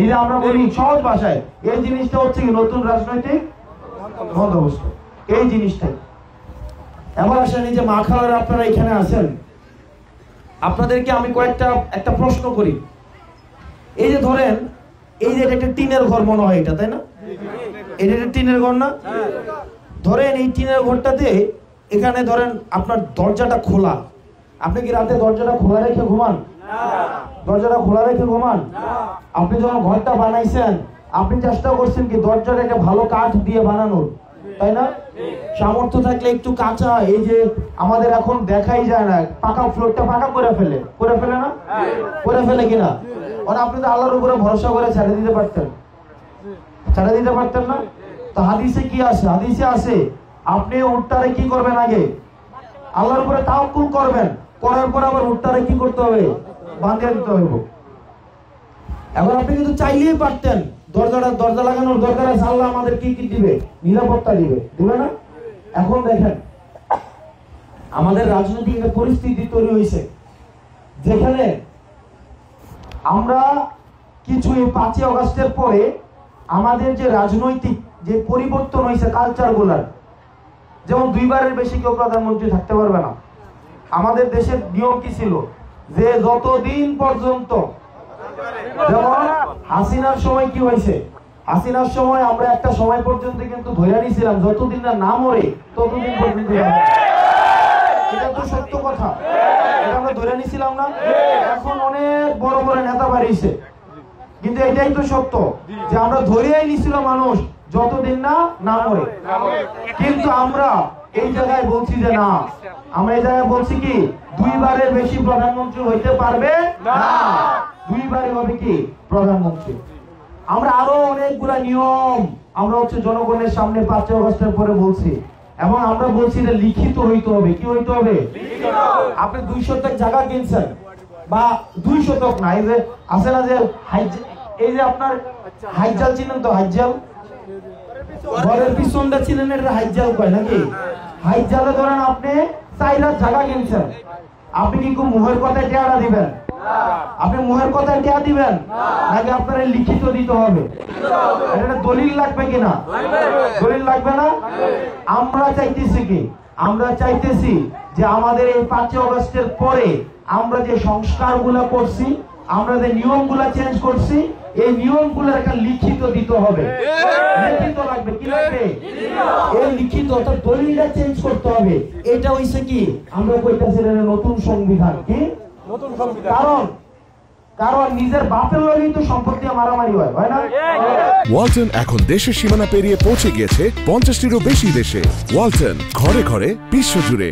যে আমরা বলি সহজ ভাষায়, এই জিনিসটা হচ্ছে কি নতুন রাজনৈতিক বন্দোবস্ত, এই জিনিসটাই। এবার আসেন এই যে মা খালারা আপনারা এখানে আছেন, আপনাদেরকে আমি একটা প্রশ্ন করি। এই যে ধরেন এই যে একটা টিনের ঘর মনে হয় এটা, তাই না? এটা একটা টিনের ঘর না? ধরেন এই টিনের ঘরটাতে এখানে ধরেন আপনার দরজাটা খোলা, আপনি কি রাতে দরজাটা খোলা রেখে ঘুমান? দরজাটা খোলা রেখে ঘুমান? আপনি যখন ঘরটা বানাইছেন আপনি চেষ্টা করছেন কি দরজাটা একটা ভালো কাঠ দিয়ে বানানোর, তাই না? সামর্থ্য থাকলে একটু কাঁচা, এই যে আমাদের এখন দেখাই যায় না, পাকা ফ্লোরটা পাকা করে ফেলে না? করে ফেলে কিনা? মানে আপনি তো আল্লাহর উপরে ভরসা করে ছেড়ে দিতে পারতেন না? তো হাদিসে কি আছে? হাদিসে আছে আপনি উটটারে কি করবেন, আগে আল্লাহর উপরে তাওয়াক্কুল করবেন, করার পর আবার উটটারে কি করতে হবে, বাঁধিয়ে দিতে হবে। এখন আপনি কিন্তু চাইলেই পারতেন দরজা লাগানোর দরকার আছে, আল্লাহ আমাদের কি দিবে, নিরাপত্তা দিবে না? এখন দেখেন আমাদের রাজনৈতিক একটা পরিস্থিতি তৈরি হয়েছে যেখানে আমরা কিছু এই 5ই আগস্টের পরে আমাদের যে রাজনৈতিক যে পরিবর্তন হয়েছে কালচার গুলার, যেমন 2বারের বেশি কেউ প্রধানমন্ত্রী থাকতে পারবে না। আমাদের দেশের নিয়ম কি ছিল যে যতদিন পর্যন্ত, যেমন হাসিনার সময় কি হয়েছে, হাসিনার সময় আমরা একটা সময় পর্যন্ত কিন্তু ধরে নিয়েছিলাম যতদিন না মরে ততদিন পর্যন্ত। এটা তো সত্য কথা, এটা আমরা ধরে নিয়েছিলাম না? এখন অনেক বড় বড় নেতা বাড়িয়েছে, কিন্তু এটাই তো সত্য যে আমরা ধরেই নিয়েছিলাম মানুষ যতদিন না মরে। কিন্তু আমরা এই জায়গায় বলছি যে না, আমরা এই জায়গায় বলছি কি 2বারের বেশি প্রধানমন্ত্রী হইতে পারবে না, 2বারই হবে কি প্রধানমন্ত্রী। আমরা আরো অনেকগুলা নিয়ম আমরা জনগণের সামনে 5ই আগস্টের পরে বলছি, এবং আমরা বলছি যে লিখিত হইতে হবে। কি হইতে হবে? আপনি 2 শতক জায়গা কিনছেন, বা 2 শতক না, এই যে আছে না যে এই যে আপনার হাইজাল চিনেন তো? হাইজাল ঘরের পিছনটা চিনেন, এটা হাইজাল কয় নাকি? হাইজালে ধরেন আপনি 4 লাখ জায়গা কিনছেন, আপনি কি মুহের কথায় টেয়ারা দিবেন? আপনি মুহের কথায় টেয়া দিবেন নাকি আপনার লিখিত দিতে হবে? এটা দলিল লাগবে কিনা? দলিল লাগবে না? আমরা চাইতেছি কি, আমরা চাইতেছি যে আমাদের এই 5ই আগস্টের পরে আমরা যে সংস্কারগুলো করছি, আমরা যে নিয়মগুলো চেঞ্জ করছি, এই নিয়মগুলো একটা লিখিত দিতে হবে। লিখিত লাগবে, কি লাগবে? এই লিখিত অর্থাৎ দলিলটা চেঞ্জ করতে হবে। এটা হইছে কি আমরা কইতাছি নতুন সংবিধান। কি নতুন সংবিধান? কারণ নিজের বাপের লগেই তো সম্পত্তি মারামারি হয় না? ওয়ালটন এখন দেশের সীমানা পেরিয়ে পৌঁছে গিয়েছে 50টিরও বেশি দেশে। ওয়ালটন, ঘরে ঘরে বিশ্বজুড়ে।